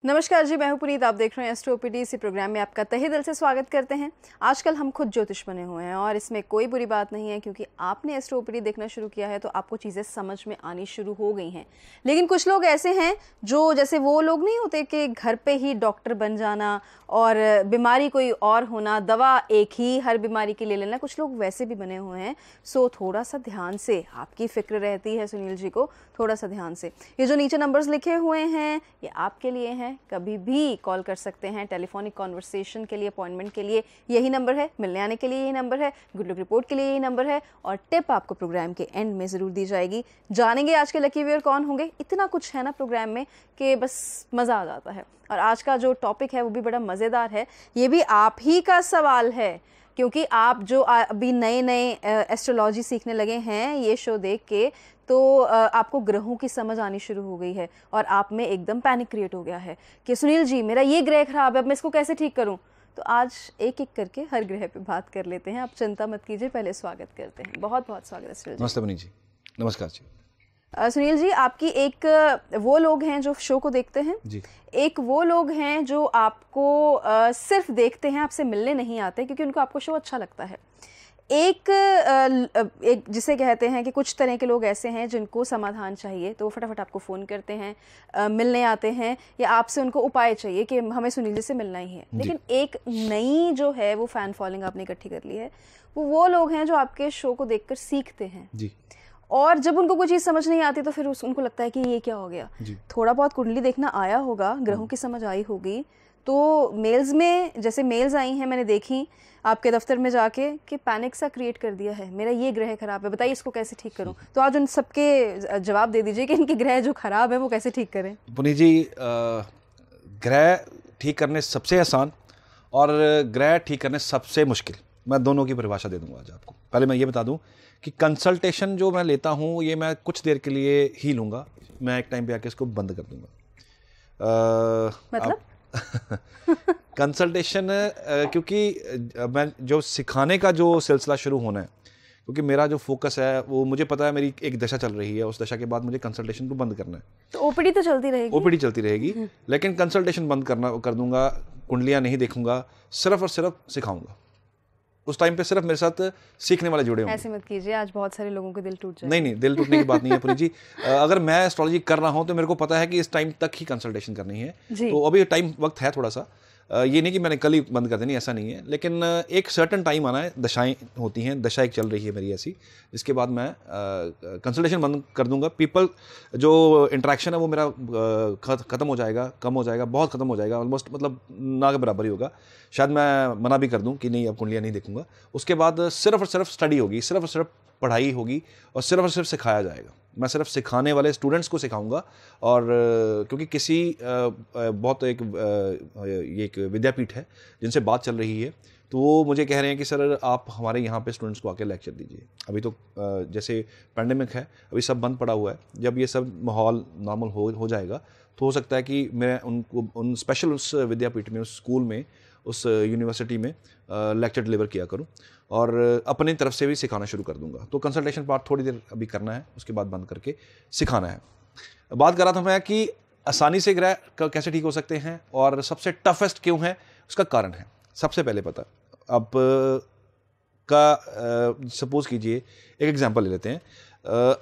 नमस्कार जी, मैं हूं पुनीत। आप देख रहे हैं एस्ट्रो ओपीडी। इसी प्रोग्राम में आपका तहे दिल से स्वागत करते हैं। आजकल हम खुद ज्योतिष बने हुए हैं और इसमें कोई बुरी बात नहीं है, क्योंकि आपने एस्ट्रो ओपीडी देखना शुरू किया है तो आपको चीज़ें समझ में आनी शुरू हो गई हैं। लेकिन कुछ लोग ऐसे हैं जो, जैसे वो लोग नहीं होते कि घर पे ही डॉक्टर बन जाना और बीमारी कोई और होना, दवा एक ही हर बीमारी के लिए लेना, कुछ लोग वैसे भी बने हुए हैं। सो थोड़ा सा ध्यान से, आपकी फिक्र रहती है सुनील जी को, थोड़ा सा ध्यान से। ये जो नीचे नंबर्स लिखे हुए हैं ये आपके लिए हैं। कभी भी कॉल कर सकते हैं टेलीफोनिक कॉन्वर्सेशन के लिए, अपॉइंटमेंट के लिए यही नंबर है, मिलने आने के लिए यही नंबर है, गुड लक रिपोर्ट के लिए यही नंबर है, और टिप आपको प्रोग्राम के एंड में ज़रूर दी जाएगी। जानेंगे आज के लकी व्यूअर कौन होंगे। इतना कुछ है ना प्रोग्राम में कि बस मज़ा आ जाता है। और आज का जो टॉपिक है वो भी बड़ा मज़ेदार है। ये भी आप ही का सवाल है, क्योंकि आप जो अभी नए नए एस्ट्रोलॉजी सीखने लगे हैं ये शो देख के, तो आपको ग्रहों की समझ आनी शुरू हो गई है और आप में एकदम पैनिक क्रिएट हो गया है कि सुनील जी मेरा ये ग्रह खराब है, अब मैं इसको कैसे ठीक करूं। तो आज एक एक करके हर ग्रह पे बात कर लेते हैं। आप चिंता मत कीजिए, पहले स्वागत करते हैं। बहुत बहुत स्वागत है सुनील जी। नमस्ते बनी जी। नमस्कार जी। सुनील जी, आपकी एक वो लोग हैं जो शो को देखते हैं जी, एक वो लोग हैं जो आपको सिर्फ देखते हैं, आपसे मिलने नहीं आते क्योंकि उनको आपको शो अच्छा लगता है। एक जिसे कहते हैं कि कुछ तरह के लोग ऐसे हैं जिनको समाधान चाहिए तो वो फटाफट आपको फ़ोन करते हैं, मिलने आते हैं, या आपसे उनको उपाय चाहिए कि हमें सुनील जी से मिलना ही है। लेकिन एक नई जो है वो फ़ैन फॉलोइंग आपने इकट्ठी कर ली है, वो लोग हैं जो आपके शो को देखकर सीखते हैं जी। और जब उनको कोई चीज़ समझ नहीं आती तो फिर उनको लगता है कि ये क्या हो गया। थोड़ा बहुत कुंडली देखना आया होगा, ग्रहों की समझ आई होगी, तो मेल्स में जैसे मेल्स आई हैं मैंने देखी आपके दफ्तर में जाके कि पैनिक सा क्रिएट कर दिया है, मेरा ये ग्रह खराब है, बताइए इसको कैसे ठीक करूं। तो आज उन सबके जवाब दे दीजिए कि इनके ग्रह जो खराब है वो कैसे ठीक करें। पुनीत जी, ग्रह ठीक करने सबसे आसान और ग्रह ठीक करने सबसे मुश्किल, मैं दोनों की परिभाषा दे दूंगा आज आपको। पहले मैं ये बता दूं कि कंसल्टेशन जो मैं लेता हूं ये मैं कुछ देर के लिए ही लूँगा, मैं एक टाइम पे आके इसको बंद कर दूंगा। मतलब कंसल्टेशन क्योंकि मैं जो सिखाने का जो सिलसिला शुरू होना है, क्योंकि मेरा जो फोकस है वो मुझे पता है मेरी एक दशा चल रही है, उस दशा के बाद मुझे कंसल्टेशन को बंद करना है। तो ओपीडी तो चलती रहेगी, ओपीडी चलती रहेगी, लेकिन कंसल्टेशन बंद कर दूंगा, कुंडलियाँ नहीं देखूंगा, सिर्फ और सिर्फ सिखाऊंगा। उस टाइम पे सिर्फ मेरे साथ सीखने वाले जुड़े होंगे। ऐसे मत कीजिए, आज बहुत सारे लोगों के दिल टूट जाए। नहीं, दिल टूटने की बात नहीं है पुनीत जी। अगर मैं एस्ट्रोलॉजी कर रहा हूँ तो मेरे को पता है कि इस टाइम तक ही कंसल्टेशन करनी है, तो अभी टाइम वक्त है थोड़ा सा। ये नहीं कि मैंने कल ही बंद कर देनी, ऐसा नहीं है, लेकिन एक सर्टन टाइम आना है, दशाएं होती हैं, दशा एक चल रही है मेरी ऐसी, जिसके बाद मैं कंसल्टेशन बंद कर दूंगा। पीपल जो इंटरेक्शन है वो मेरा ख़त्म हो जाएगा, कम हो जाएगा, बहुत ख़त्म हो जाएगा, ऑलमोस्ट मतलब ना के बराबर ही होगा। शायद मैं मना भी कर दूं कि नहीं अब कुंडलियाँ नहीं देखूंगा। उसके बाद सिर्फ और सिर्फ स्टडी होगी, सिर्फ और सिर्फ पढ़ाई होगी और सिर्फ सिखाया जाएगा। मैं सिर्फ सिखाने वाले स्टूडेंट्स को सिखाऊंगा। और क्योंकि किसी बहुत ये एक विद्यापीठ है जिनसे बात चल रही है, तो वो मुझे कह रहे हैं कि सर आप हमारे यहाँ पे स्टूडेंट्स को आके लेक्चर दीजिए। अभी तो जैसे पैंडेमिक है, अभी सब बंद पड़ा हुआ है, जब ये सब माहौल नॉर्मल हो जाएगा तो हो सकता है कि मैं उनको उन स्पेशल उस विद्यापीठ में, उस स्कूल में, उस यूनिवर्सिटी में लेक्चर डिलीवर किया करूं और अपनी तरफ से भी सिखाना शुरू कर दूंगा। तो कंसल्टेशन पार्ट थोड़ी देर अभी करना है, उसके बाद बंद करके सिखाना है। बात कर रहा था मैं कि आसानी से ग्रह कैसे ठीक हो सकते हैं और सबसे टफेस्ट क्यों है, उसका कारण है। सबसे पहले पता, अब सपोज कीजिए एक एग्जांपल ले लेते हैं।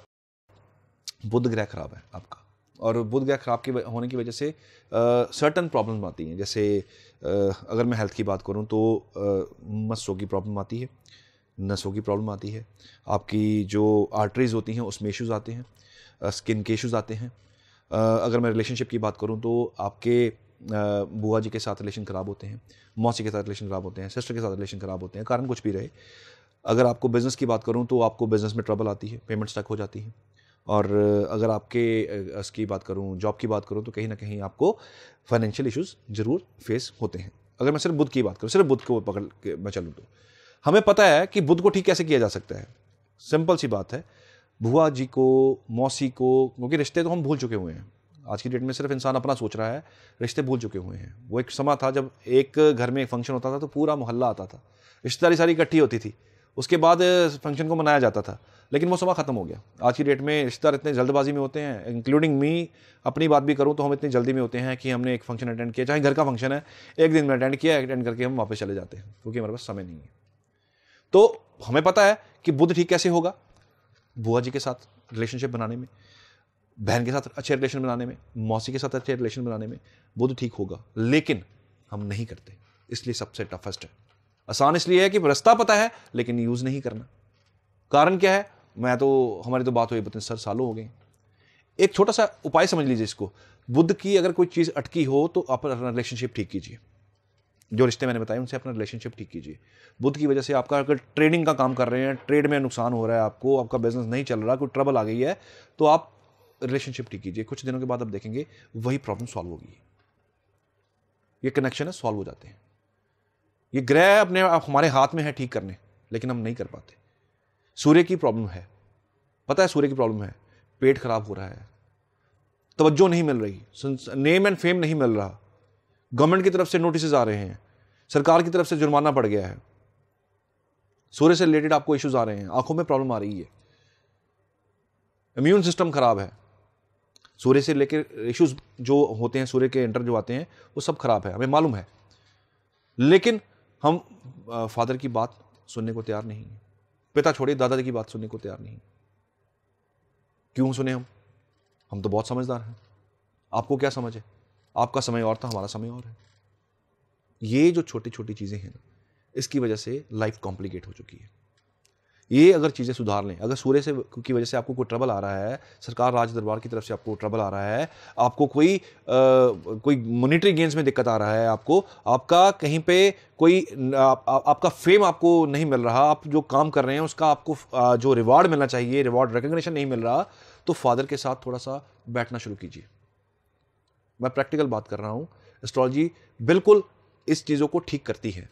बुध ग्रह खराब है आपका, और बुध ग्रह खराब होने की वजह से सर्टन प्रॉब्लम आती हैं। जैसे अगर मैं हेल्थ की बात करूं तो मस्सों की प्रॉब्लम आती है, नसों की प्रॉब्लम आती है, आपकी जो आर्टरीज होती हैं उसमें इश्यूज़ आते हैं, स्किन के इश्यूज़ आते हैं। अगर मैं रिलेशनशिप की बात करूं तो आपके बुआ जी के साथ रिलेशन ख़राब होते हैं, मौसी के साथ रिलेशन ख़राब होते हैं, सिस्टर के साथ रिलेशन ख़राब होते हैं, कारण कुछ भी रहे। अगर आपको बिज़नेस की बात करूं तो आपको बिज़नेस में ट्रबल आती है, पेमेंट स्टक हो जाती है। और अगर आपके इसकी बात करूं, जॉब की बात करूं, तो कहीं ना कहीं आपको फाइनेंशियल इश्यूज ज़रूर फेस होते हैं। अगर मैं सिर्फ बुध की बात करूं, सिर्फ बुध को पकड़ के मैं चलूँ, तो हमें पता है कि बुध को ठीक कैसे किया जा सकता है। सिंपल सी बात है, बुआ जी को, मौसी को, क्योंकि रिश्ते तो हम भूल चुके हुए हैं। आज की डेट में सिर्फ इंसान अपना सोच रहा है, रिश्ते भूल चुके हुए हैं। वो एक समय था जब एक घर में एक फंक्शन होता था तो पूरा मोहल्ला आता था, रिश्तेदारी सारी इकट्ठी होती थी, उसके बाद फंक्शन को मनाया जाता था। लेकिन वो समय ख़त्म हो गया। आज की डेट में रिश्तेदार इतने जल्दबाजी में होते हैं, इंक्लूडिंग मी, अपनी बात भी करूँ तो हम इतनी जल्दी में होते हैं कि हमने एक फंक्शन अटेंड किया, चाहे घर का फंक्शन है, एक दिन में अटेंड किया, अटेंड करके हम वापस चले जाते हैं क्योंकि हमारे पास समय नहीं है। तो हमें पता है कि बुद्ध ठीक कैसे होगा, बुआ जी के साथ रिलेशनशिप बनाने में, बहन के साथ अच्छे रिलेशन बनाने में, मौसी के साथ अच्छे रिलेशन बनाने में बुद्ध ठीक होगा, लेकिन हम नहीं करते, इसलिए सबसे टफेस्ट है। आसान इसलिए है कि रास्ता पता है लेकिन यूज नहीं करना। कारण क्या है, हमारी तो बात हुई 32 सालों हो गए। एक छोटा सा उपाय समझ लीजिए इसको, बुद्ध की अगर कोई चीज अटकी हो तो आप अपना रिलेशनशिप ठीक कीजिए, जो रिश्ते मैंने बताए उनसे अपना रिलेशनशिप ठीक कीजिए। बुद्ध की वजह से आपका अगर ट्रेडिंग का काम कर रहे हैं, ट्रेड में नुकसान हो रहा है आपको, आपका बिजनेस नहीं चल रहा, कोई ट्रबल आ गई है, तो आप रिलेशनशिप ठीक कीजिए। कुछ दिनों के बाद आप देखेंगे वही प्रॉब्लम सॉल्व होगी, ये कनेक्शन है, सॉल्व हो जाते हैं। ये ग्रह अपने हमारे हाथ में है ठीक करने, लेकिन हम नहीं कर पाते। सूर्य की प्रॉब्लम है, पता है सूर्य की प्रॉब्लम है, पेट खराब हो रहा है, तवज्जो नहीं मिल रही, नेम एंड फेम नहीं मिल रहा, गवर्नमेंट की तरफ से नोटिस आ रहे हैं, सरकार की तरफ से जुर्माना पड़ गया है, सूर्य से रिलेटेड आपको इश्यूज आ रहे हैं, आंखों में प्रॉब्लम आ रही है, इम्यून सिस्टम खराब है, सूर्य से लेकर इश्यूज जो होते हैं, सूर्य के एंटर जो आते हैं वो सब खराब है, हमें मालूम है। लेकिन हम फादर की बात सुनने को तैयार नहीं है, पिता छोड़िए दादाजी की बात सुनने को तैयार नहीं। क्यों सुने हम तो बहुत समझदार हैं। आपको क्या समझ है, आपका समय और था, हमारा समय और है। ये जो छोटी छोटी चीजें हैं ना, इसकी वजह से लाइफ कॉम्प्लिकेट हो चुकी है। ये अगर चीजें सुधार लें, अगर सूर्य से की वजह से आपको कोई ट्रबल आ रहा है, सरकार राज दरबार की तरफ से आपको ट्रबल आ रहा है, आपको कोई मॉनेटरी गेन्स में दिक्कत आ रहा है, आपका कहीं पे कोई आपका फेम आपको नहीं मिल रहा, आप जो काम कर रहे हैं उसका आपको जो रिवार्ड मिलना चाहिए, रिवार्ड रिकग्निशन नहीं मिल रहा, तो फादर के साथ थोड़ा सा बैठना शुरू कीजिए। मैं प्रैक्टिकल बात कर रहा हूं। एस्ट्रोलॉजी बिल्कुल इस चीजों को ठीक करती है,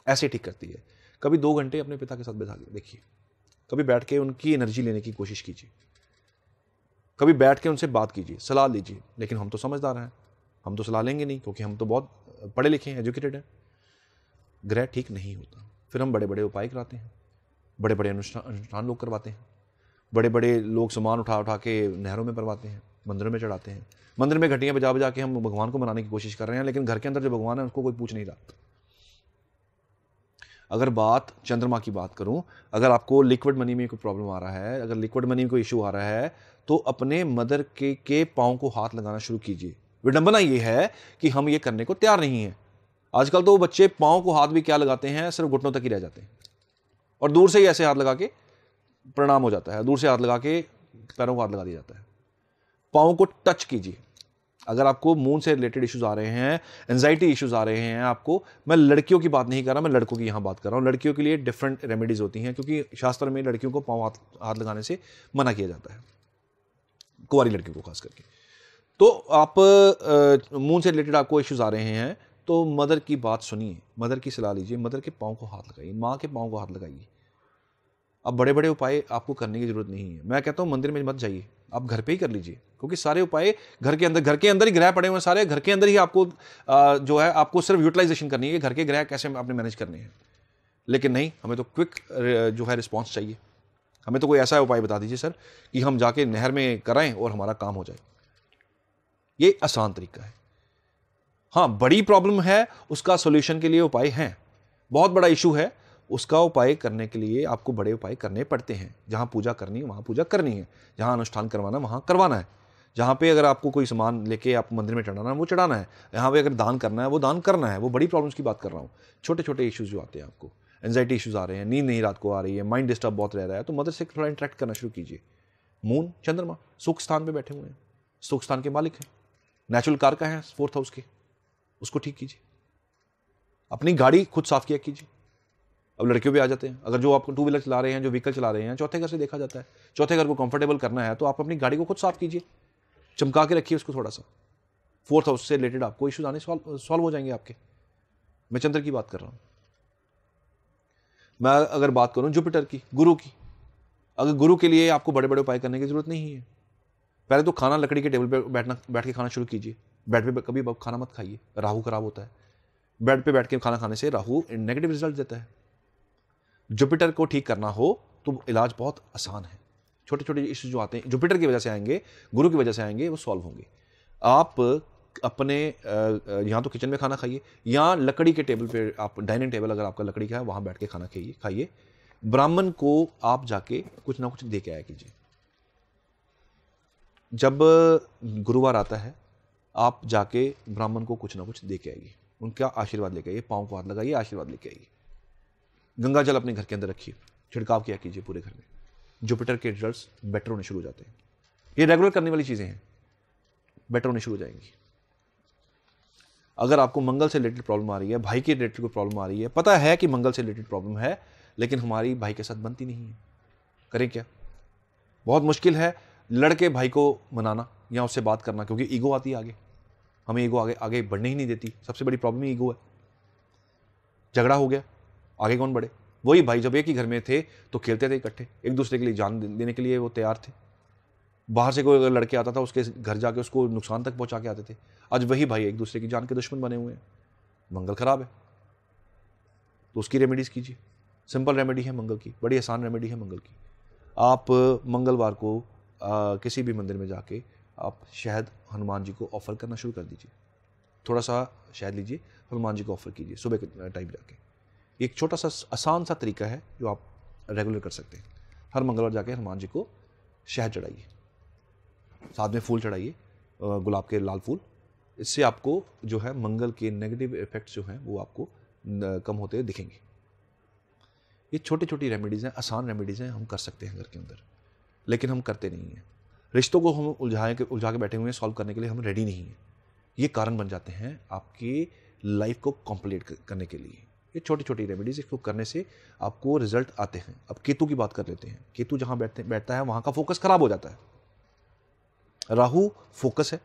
ऐसे ठीक करती है। कभी 2 घंटे अपने पिता के साथ बैठा देखिए, कभी बैठ के उनकी एनर्जी लेने की कोशिश कीजिए, कभी बैठ के उनसे बात कीजिए, सलाह लीजिए। लेकिन हम तो समझदार हैं, हम तो सलाह लेंगे नहीं, क्योंकि हम तो बहुत पढ़े लिखे हैं, एजुकेटेड हैं। ग्रह ठीक नहीं होता, फिर हम बड़े बड़े उपाय कराते हैं, बड़े बड़े अनुष्ठान लोग करवाते हैं, बड़े बड़े लोग सामान उठा उठा के नहरों में परवाते हैं, मंदिरों में चढ़ाते हैं, मंदिर में घटियां बजा बजा के हम भगवान को मनाने की कोशिश कर रहे हैं, लेकिन घर के अंदर जो भगवान है उसको कोई पूछ नहीं रहा। अगर बात चंद्रमा की बात करूं, अगर आपको लिक्विड मनी में कोई प्रॉब्लम आ रहा है, अगर लिक्विड मनी में कोई इशू आ रहा है, तो अपने मदर के पांव को हाथ लगाना शुरू कीजिए। विडंबना ये है कि हम ये करने को तैयार नहीं है। आजकल तो बच्चे पांव को हाथ भी क्या लगाते हैं, सिर्फ घुटनों तक ही रह जाते हैं, और दूर से ही ऐसे हाथ लगा के प्रणाम हो जाता है, दूर से हाथ लगा के पैरों को हाथ लगा दिया जाता है। पांव को टच कीजिए। अगर आपको मून से रिलेटेड इश्यूज आ रहे हैं, एंजाइटी इश्यूज आ रहे हैं आपको, मैं लड़कियों की बात नहीं कर रहा, मैं लड़कों की यहां बात कर रहा हूं। लड़कियों के लिए डिफरेंट रेमेडीज होती हैं, क्योंकि शास्त्र में लड़कियों को पांव हाथ लगाने से मना किया जाता है, कुंवारी लड़कियों को खास करके। तो आप मून से रिलेटेड आपको इश्यूज आ रहे हैं, तो मदर की बात सुनिए, मदर की सलाह लीजिए, मदर के पांव को हाथ लगाइए, माँ के पांव को हाथ लगाइए। अब बड़े बड़े उपाय आपको करने की जरूरत नहीं है। मैं कहता हूं मंदिर में मत जाइए, आप घर पे ही कर लीजिए, क्योंकि सारे उपाय घर के अंदर ही ग्रह पड़े हुए हैं, सारे घर के अंदर ही आपको जो है आपको सिर्फ यूटिलाइजेशन करनी है कि घर के ग्रह कैसे आपने मैनेज करने हैं। लेकिन नहीं, हमें तो क्विक जो है रिस्पॉन्स चाहिए। हमें तो कोई ऐसा उपाय बता दीजिए सर कि हम जाके नहर में कराएं और हमारा काम हो जाए। ये आसान तरीका है। हाँ, बड़ी प्रॉब्लम है, उसका सोल्यूशन के लिए उपाय हैं। बहुत बड़ा इशू है, उसका उपाय करने के लिए आपको बड़े उपाय करने पड़ते हैं। जहां पूजा करनी है वहां पूजा करनी है, जहां अनुष्ठान करवाना वहां करवाना है, जहां पे अगर आपको कोई सामान लेके आप मंदिर में चढ़ाना है वो चढ़ाना है, यहाँ पे अगर दान करना है वो दान करना है। वो बड़ी प्रॉब्लम्स की बात कर रहा हूँ। छोटे छोटे इश्यूज जो आते हैं, आपको एंजाइटी इश्यूज आ रहे हैं, नींद नहीं रात को आ रही है, माइंड डिस्टर्ब बहुत रह रहा है, तो मदर से थोड़ा इंटरेक्ट करना शुरू कीजिए। मून चंद्रमा सुख स्थान पर बैठे हुए हैं, सुख स्थान के मालिक हैं, नेचुरल कार का है 4th हाउस के, उसको ठीक कीजिए। अपनी गाड़ी खुद साफ किया कीजिए। अब लड़कियों भी आ जाते हैं, अगर जो आप 2 व्हीलर चला रहे हैं, जो व्हीकल चला रहे हैं, चौथे घर से देखा जाता है। चौथे घर को कंफर्टेबल करना है तो आप अपनी गाड़ी को खुद साफ कीजिए, चमका के रखिए उसको थोड़ा सा। 4th हाउस से रिलेटेड आपको इश्यूज आने सॉल्व हो जाएंगे आपके। मैं चंद्र की बात कर रहा हूं। मैं अगर बात करूं जुपिटर की, गुरु की, अगर गुरु के लिए आपको बड़े बड़े उपाय करने की जरूरत नहीं है। पहले तो खाना लकड़ी के टेबल पर बैठ के खाना शुरू कीजिए। बेड पे कभी खाना मत खाइए, राहु खराब होता है। बेड पे बैठ के खाना खाने से राहु नेगेटिव रिजल्ट देता है। जुपिटर को ठीक करना हो तो इलाज बहुत आसान है। छोटे छोटे इश्यूज जो आते हैं जुपिटर की वजह से आएंगे, गुरु की वजह से आएंगे, वो सॉल्व होंगे। आप अपने यहाँ तो किचन में खाना खाइए, या लकड़ी के टेबल पे, आप डाइनिंग टेबल अगर आपका लकड़ी का है वहाँ बैठ के खाना खाइए। ब्राह्मण को आप जाके कुछ ना कुछ दे के आया कीजिए। जब गुरुवार आता है आप जाके ब्राह्मण को कुछ ना कुछ दे के आइए, उनका आशीर्वाद लेके आइए, पाँव को हाथ लगाइए, आशीर्वाद लेके आइए। गंगा जल अपने घर के अंदर रखिए, छिड़काव किया कीजिए पूरे घर में। जुपिटर के रिजल्ट्स बेटर होने शुरू हो जाते हैं। ये रेगुलर करने वाली चीज़ें हैं, बेटर होने शुरू हो जाएंगी। अगर आपको मंगल से रिलेटेड प्रॉब्लम आ रही है, भाई के रिलेटेड कोई प्रॉब्लम आ रही है, पता है कि मंगल से रिलेटेड प्रॉब्लम है, लेकिन हमारी भाई के साथ बनती नहीं है, करें क्या? बहुत मुश्किल है लड़के भाई को मनाना या उससे बात करना, क्योंकि ईगो आती है आगे, हमें ईगो आगे बढ़ने ही नहीं देती। सबसे बड़ी प्रॉब्लम ही ईगो है। झगड़ा हो गया, आगे कौन बढ़े? वही भाई जब एक ही घर में थे तो खेलते थे इकट्ठे, एक दूसरे के लिए जान देने के लिए वो तैयार थे। बाहर से कोई अगर लड़के आता था उसके घर जाके उसको नुकसान तक पहुंचा के आते थे। आज वही भाई एक दूसरे की जान के दुश्मन बने हुए हैं। मंगल खराब है तो उसकी रेमेडीज कीजिए। सिंपल रेमेडी है मंगल की, बड़ी आसान रेमेडी है मंगल की। आप मंगलवार को किसी भी मंदिर में जाके आप शहद हनुमान जी को ऑफर करना शुरू कर दीजिए। थोड़ा सा शहद लीजिए, हनुमान जी को ऑफर कीजिए सुबह के टाइम जाके। एक छोटा सा आसान सा तरीका है जो आप रेगुलर कर सकते हैं। हर मंगलवार जाके हनुमान जी को शहद चढ़ाइए, साथ में फूल चढ़ाइए, गुलाब के लाल फूल। इससे आपको जो है मंगल के नेगेटिव इफेक्ट्स जो हैं वो आपको कम होते हुए दिखेंगे। ये छोटी छोटी रेमेडीज़ हैं, आसान रेमेडीज़ हैं, हम कर सकते हैं घर के अंदर, लेकिन हम करते नहीं हैं। रिश्तों को हम उलझा के बैठे हुए हैं, सॉल्व करने के लिए हम रेडी नहीं हैं। ये कारण बन जाते हैं आपकी लाइफ को कॉम्प्लीट करने के लिए। ये छोटी छोटी रेमेडीज़, इसको करने से आपको रिजल्ट आते हैं। अब केतु की बात कर लेते हैं। केतु जहाँ बैठता है वहाँ का फोकस खराब हो जाता है। राहु फोकस है,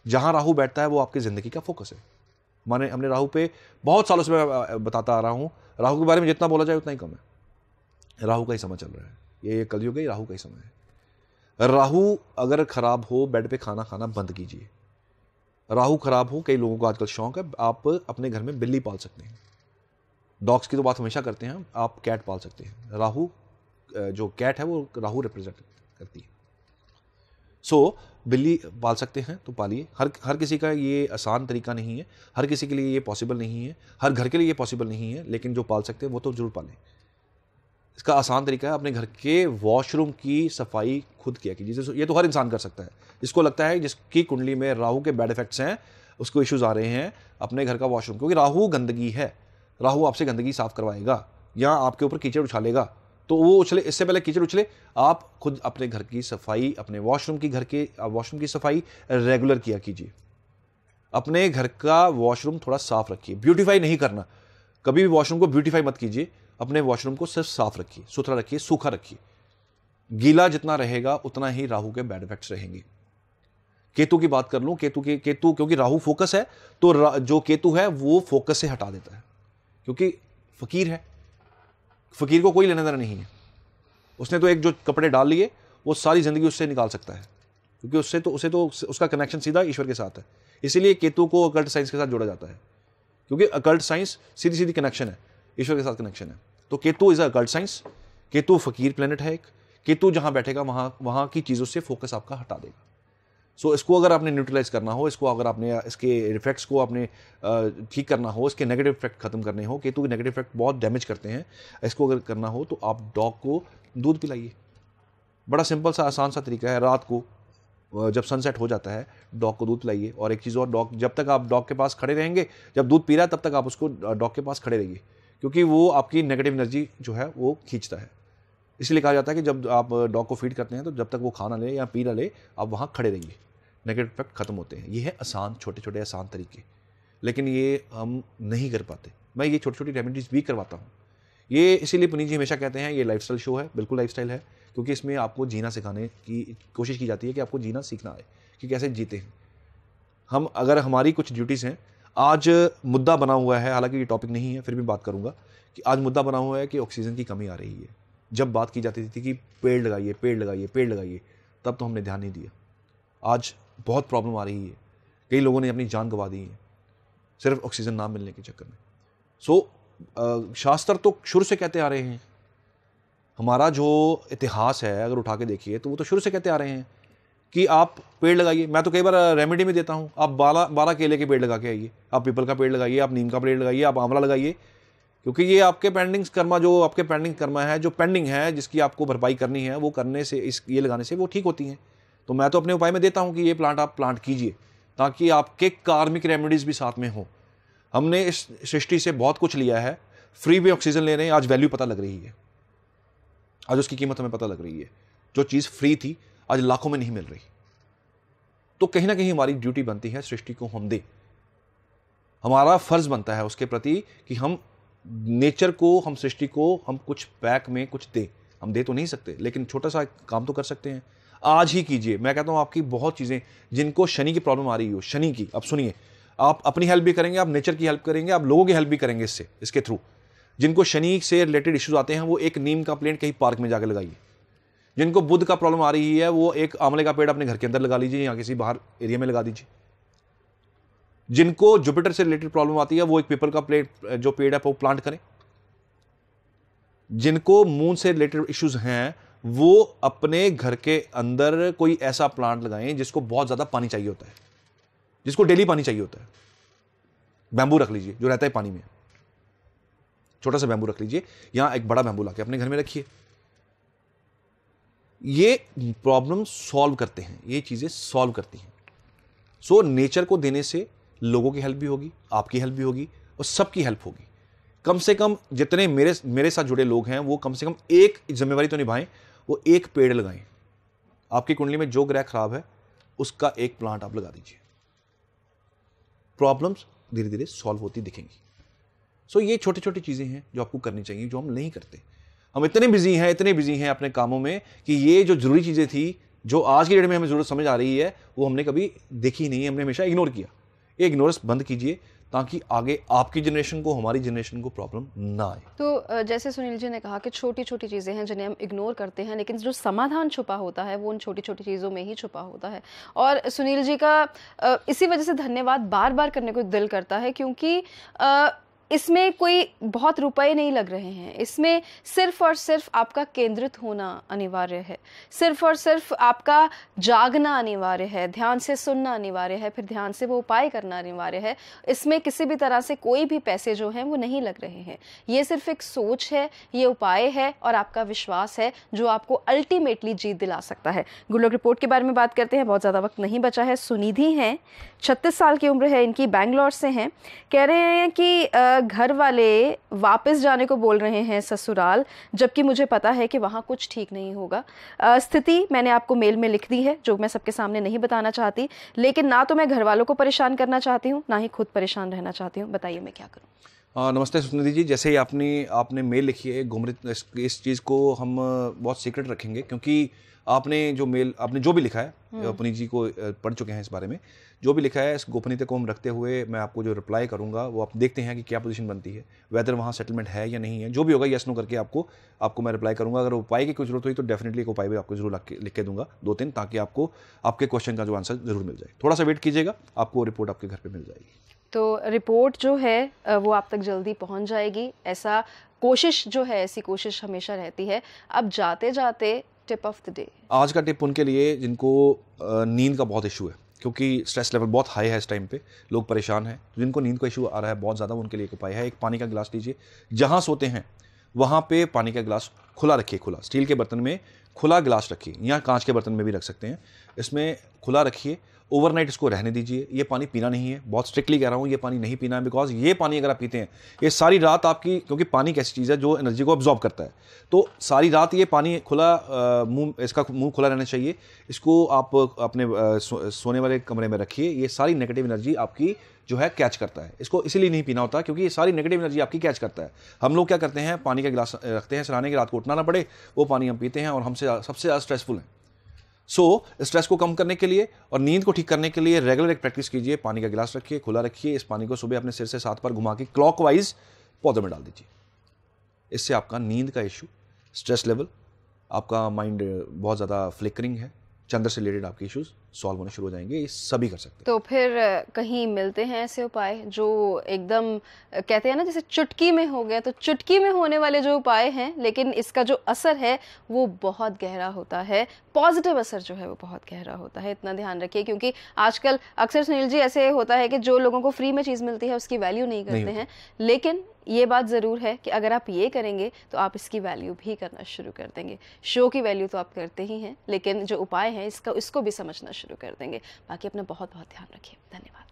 जहाँ राहु बैठता है वो आपकी ज़िंदगी का फोकस है। माने हमने राहु पे बहुत सालों से मैं बताता आ रहा हूँ, राहु के बारे में जितना बोला जाए उतना ही कम है। राहु का ही समय चल रहा है, ये कलयुग है, राहु का ही समय है। राहु अगर खराब हो, बेड पे खाना खाना बंद कीजिए। राहु खराब हो, कई लोगों को आजकल शौक है, आप अपने घर में बिल्ली पाल सकते हैं। डॉग्स की तो बात हमेशा करते हैं, आप कैट पाल सकते हैं। राहु जो कैट है वो राहु रिप्रेजेंट करती है। सो बिल्ली पाल सकते हैं तो पालिए। हर किसी का ये आसान तरीका नहीं है, हर किसी के लिए ये पॉसिबल नहीं है, हर घर के लिए ये पॉसिबल नहीं है, लेकिन जो पाल सकते हैं वो तो जरूर पालें। इसका आसान तरीका है अपने घर के वॉशरूम की सफाई खुद किया कीजिए। ये तो हर इंसान कर सकता है। जिसको लगता है जिसकी कुंडली में राहु के बैड इफेक्ट्स हैं, उसको इश्यूज आ रहे हैं, अपने घर का वॉशरूम, क्योंकि राहु गंदगी है, राहु आपसे गंदगी साफ करवाएगा या आपके ऊपर कीचड़ उछालेगा, तो वो उछले, इससे पहले कीचड़ उछले, आप खुद अपने घर की सफाई, अपने वॉशरूम की सफाई रेगुलर किया कीजिए। अपने घर का वॉशरूम थोड़ा साफ रखिए। ब्यूटीफाई नहीं करना, कभी भी वॉशरूम को ब्यूटीफाई मत कीजिए। अपने वॉशरूम को सिर्फ साफ रखिए, सुथरा रखिए, सूखा रखिए। गीला जितना रहेगा उतना ही राहु के बैड इफेक्ट्स रहेंगे। केतु की बात कर लूं, केतु क्योंकि राहु फोकस है, तो जो केतु है वो फोकस से हटा देता है, क्योंकि फकीर है, फकीर को कोई लेना देना नहीं है। उसने तो एक जो कपड़े डाल लिए वो सारी जिंदगी उससे निकाल सकता है, क्योंकि उसे तो उसका कनेक्शन सीधा ईश्वर के साथ है। इसीलिए केतु को अकल्ट साइंस के साथ जोड़ा जाता है, क्योंकि अकल्ट साइंस सीधी सीधी कनेक्शन है, ईश्वर के साथ कनेक्शन है। तो Ketu is occult science. Ketu फकीर प्लेनेट है एक। केतु जहां बैठेगा वहां की चीजों से फोकस आपका हटा देगा। सो इसको अगर आपने न्यूट्रलाइज करना हो, इसको अगर आपने इसके इफेक्ट्स को आपने ठीक करना हो, इसके नेगेटिव इफेक्ट खत्म करने हो, केतु के नेगेटिव इफेक्ट बहुत डैमेज करते हैं, इसको अगर करना हो तो आप डॉग को दूध पिलाइए। बड़ा सिंपल सा आसान सा तरीका है। रात को जब सनसेट हो जाता है डॉग को दूध पिलाइए। और एक चीज़ और, डॉग जब तक आप डॉग के पास खड़े रहेंगे, जब दूध पी रहा है तब तक आप उसको डॉग के पास खड़े रहिए, क्योंकि वो आपकी नेगेटिव एनर्जी जो है वो खींचता है। इसलिए कहा जाता है कि जब आप डॉग को फीड करते हैं तो जब तक वो खाना ले या पी ना ले, आप वहाँ खड़े रहिए, नेगेटिव इफेक्ट खत्म होते हैं। ये है आसान, छोटे छोटे आसान तरीके, लेकिन ये हम नहीं कर पाते। मैं ये छोटी छोटी रेमेडीज भी करवाता हूँ। ये इसीलिए पुनीत जी हमेशा कहते हैं ये लाइफस्टाइल शो है। बिल्कुल लाइफस्टाइल है, क्योंकि इसमें आपको जीना सिखाने की कोशिश की जाती है कि आपको जीना सीखना है कि कैसे जीते हैं हम। अगर हमारी कुछ ड्यूटीज़ हैं, आज मुद्दा बना हुआ है, हालांकि ये टॉपिक नहीं है फिर भी बात करूंगा कि आज मुद्दा बना हुआ है कि ऑक्सीजन की कमी आ रही है। जब बात की जाती थी कि पेड़ लगाइए, पेड़ लगाइए, पेड़ लगाइए, तब तो हमने ध्यान नहीं दिया। आज बहुत प्रॉब्लम आ रही है, कई लोगों ने अपनी जान गंवा दी है सिर्फ ऑक्सीजन ना मिलने के चक्कर में। शास्त्र तो शुरू से कहते आ रहे हैं हमारा जो इतिहास है अगर उठा के देखिए तो वो तो शुरू से कहते आ रहे हैं कि आप पेड़ लगाइए। मैं तो कई बार रेमेडी में देता हूँ, आप 12 केले के पेड़ लगा के आइए, आप पीपल का पेड़ लगाइए, आप नीम का पेड़ लगाइए, आप आंवला लगाइए, क्योंकि ये आपके पेंडिंग कर्मा, जो आपके पेंडिंग कर्मा है, जो पेंडिंग है, जिसकी आपको भरपाई करनी है, वो करने से, ये लगाने से वो ठीक होती हैं। तो मैं तो अपने उपाय में देता हूँ कि ये प्लांट आप प्लांट कीजिए ताकि आपके कार्मिक रेमेडीज़ भी साथ में हों। हमने इस सृष्टि से बहुत कुछ लिया है, फ्री में ऑक्सीजन ले रहे हैं, आज वैल्यू पता लग रही है, आज उसकी कीमत हमें पता लग रही है। जो चीज़ फ्री थी आज लाखों में नहीं मिल रही। तो कहीं ना कहीं हमारी ड्यूटी बनती है सृष्टि को हम दे, हमारा फर्ज बनता है उसके प्रति कि हम नेचर को, हम सृष्टि को, हम कुछ बैक में कुछ दे। हम दे तो नहीं सकते लेकिन छोटा सा काम तो कर सकते हैं। आज ही कीजिए। मैं कहता हूं आपकी बहुत चीज़ें, जिनको शनि की प्रॉब्लम आ रही हो, शनि की, अब सुनिए, आप अपनी हेल्प भी करेंगे, आप नेचर की हेल्प करेंगे, आप लोगों की हेल्प भी करेंगे इसके थ्रू। जिनको शनि से रिलेटेड इश्यूज आते हैं वो एक नीम का प्लेंट कहीं पार्क में जाकर लगाइए। जिनको बुध का प्रॉब्लम आ रही है वो एक आंवले का पेड़ अपने घर के अंदर लगा लीजिए या किसी बाहर एरिया में लगा दीजिए। जिनको जुपिटर से रिलेटेड प्रॉब्लम आती है वो एक पीपल का जो पेड़ है वो प्लांट करें। जिनको मून से रिलेटेड इश्यूज हैं वो अपने घर के अंदर कोई ऐसा प्लांट लगाएं जिसको बहुत ज्यादा पानी चाहिए होता है, जिसको डेली पानी चाहिए होता है। बैम्बू रख लीजिए जो रहता है पानी में, छोटा सा बैम्बू रख लीजिए या एक बड़ा बैम्बू लाके अपने घर में रखिए। ये प्रॉब्लम सॉल्व करते हैं, ये चीजें सॉल्व करती हैं। सो नेचर को देने से लोगों की हेल्प भी होगी, आपकी हेल्प भी होगी और सबकी हेल्प होगी। कम से कम जितने मेरे साथ जुड़े लोग हैं वो कम से कम एक जिम्मेवारी तो निभाएं, वो एक पेड़ लगाएं। आपकी कुंडली में जो ग्रह खराब है उसका एक प्लांट आप लगा दीजिए, प्रॉब्लम्स धीरे धीरे सॉल्व होती दिखेंगी। सो ये छोटी छोटी चीजें हैं जो आपको करनी चाहिए, जो हम नहीं करते। हम इतने बिजी हैं अपने कामों में कि ये जो जरूरी चीजें थी, जो आज की डेट में हमें जरूरत समझ आ रही है, वो हमने कभी देखी नहीं है, हमने हमेशा इग्नोर किया। ये इग्नोरेंस बंद कीजिए ताकि आगे आपकी जनरेशन को, हमारी जनरेशन को प्रॉब्लम ना आए। तो जैसे सुनील जी ने कहा कि छोटी छोटी चीज़ें हैं जिन्हें हम इग्नोर करते हैं, लेकिन जो समाधान छुपा होता है वो उन छोटी छोटी चीज़ों में ही छुपा होता है। और सुनील जी का इसी वजह से धन्यवाद बार बार करने को दिल करता है, क्योंकि इसमें कोई बहुत रुपए नहीं लग रहे हैं, इसमें सिर्फ और सिर्फ आपका केंद्रित होना अनिवार्य है, सिर्फ और सिर्फ आपका जागना अनिवार्य है, ध्यान से सुनना अनिवार्य है, फिर ध्यान से वो उपाय करना अनिवार्य है। इसमें किसी भी तरह से कोई भी पैसे जो हैं वो नहीं लग रहे हैं। ये सिर्फ एक सोच है, ये उपाय है और आपका विश्वास है जो आपको अल्टीमेटली जीत दिला सकता है। गुडलक रिपोर्ट के बारे में बात करते हैं, बहुत ज़्यादा वक्त नहीं बचा है। सुनिधि हैं, 36 साल की उम्र है इनकी, बैंगलोर से हैं। कह रहे हैं कि घर वाले वापस जाने को बोल रहे हैं ससुराल, जबकि मुझे पता है कि वहाँ कुछ ठीक नहीं होगा। स्थिति मैंने आपको मेल में लिख दी है जो मैं सबके सामने नहीं बताना चाहती, लेकिन ना तो मैं घर वालों को परेशान करना चाहती हूँ, ना ही खुद परेशान रहना चाहती हूँ। बताइए मैं क्या करूँ। नमस्ते सुनिधि जी, जैसे ही आपने मेल लिखी है, इस चीज़ को हम बहुत सीक्रेट रखेंगे, क्योंकि आपने जो भी लिखा है, पुनीत जी को पढ़ चुके हैं इस बारे में, जो भी लिखा है इस गोपनीयता को हम रखते हुए मैं आपको जो रिप्लाई करूंगा वो आप देखते हैं कि क्या पोजीशन बनती है, वेदर वहाँ सेटलमेंट है या नहीं है। जो भी होगा यस नो करके आपको मैं रिप्लाई करूंगा। अगर उपाय की कोई जरूरत हुई तो डेफिनेटली एक उपाय भी आपको जरूर लिख के दूंगा 2-3, ताकि आपको आपके क्वेश्चन का जो आंसर जरूर मिल जाए। थोड़ा सा वेट कीजिएगा, आपको रिपोर्ट आपके घर पर मिल जाएगी। तो रिपोर्ट जो है वो आप तक जल्दी पहुंच जाएगी, ऐसा कोशिश जो है, ऐसी कोशिश हमेशा रहती है। अब जाते जाते टिप ऑफ द डे, आज का टिप उनके लिए जिनको नींद का बहुत इशू है, क्योंकि स्ट्रेस लेवल बहुत हाई है इस टाइम पे, लोग परेशान हैं। जिनको नींद का इशू आ रहा है बहुत ज़्यादा, उनके लिए एक उपाय है, एक पानी का गिलास लीजिए, जहाँ सोते हैं वहाँ पे पानी का गिलास खुला रखिए, खुला स्टील के बर्तन में खुला गिलास रखिए, या कांच के बर्तन में भी रख सकते हैं, इसमें खुला रखिए। ओवरनाइट इसको रहने दीजिए। ये पानी पीना नहीं है, बहुत स्ट्रिक्टली कह रहा हूँ, ये पानी नहीं पीना है, बिकॉज ये पानी अगर आप पीते हैं ये सारी रात आपकी, क्योंकि पानी एक ऐसी चीज़ है जो एनर्जी को अब्जॉर्ब करता है, तो सारी रात ये पानी खुला, इसका मुंह खुला रहना चाहिए। इसको आप अपने सोने वाले कमरे में रखिए, ये सारी नेगेटिव एनर्जी आपकी जो है कैच करता है। इसको इसीलिए नहीं पीना होता क्योंकि ये सारी नेगेटिव एनर्जी आपकी कैच करता है। हम लोग क्या करते हैं, पानी का गिलास रखते हैं, सराहने की रात को उठना ना पड़े, वो पानी हम पीते हैं और हमसे सबसे ज़्यादा स्ट्रेसफुल हैं। स्ट्रेस को कम करने के लिए और नींद को ठीक करने के लिए रेगुलर एक प्रैक्टिस कीजिए, पानी का गिलास रखिए, खुला रखिए, इस पानी को सुबह अपने सिर से 7 बार घुमा के क्लॉकवाइज पौधों में डाल दीजिए। इससे आपका नींद का इशू, स्ट्रेस लेवल, आपका माइंड बहुत ज़्यादा फ्लिकरिंग है, चंद्र से रिलेटेड आपके इश्यूज सॉल्व होने शुरू हो जाएंगे। ये सभी कर सकते हैं। तो फिर कहीं मिलते हैं ऐसे उपाय जो एकदम कहते हैं ना जैसे चुटकी में हो गया, तो चुटकी में होने वाले जो उपाय हैं लेकिन इसका जो असर है वो बहुत गहरा होता है, पॉजिटिव असर जो है वो बहुत गहरा होता है, इतना ध्यान रखिए। क्योंकि आजकल अक्सर सुनील जी ऐसे होता है कि जो लोगों को फ्री में चीज़ मिलती है उसकी वैल्यू नहीं करते हैं, लेकिन ये बात ज़रूर है कि अगर आप ये करेंगे तो आप इसकी वैल्यू भी करना शुरू कर देंगे। शो की वैल्यू तो आप करते ही हैं, लेकिन जो उपाय हैं इसको भी समझना शुरू कर देंगे। बाकी अपना बहुत बहुत ध्यान रखिए। धन्यवाद।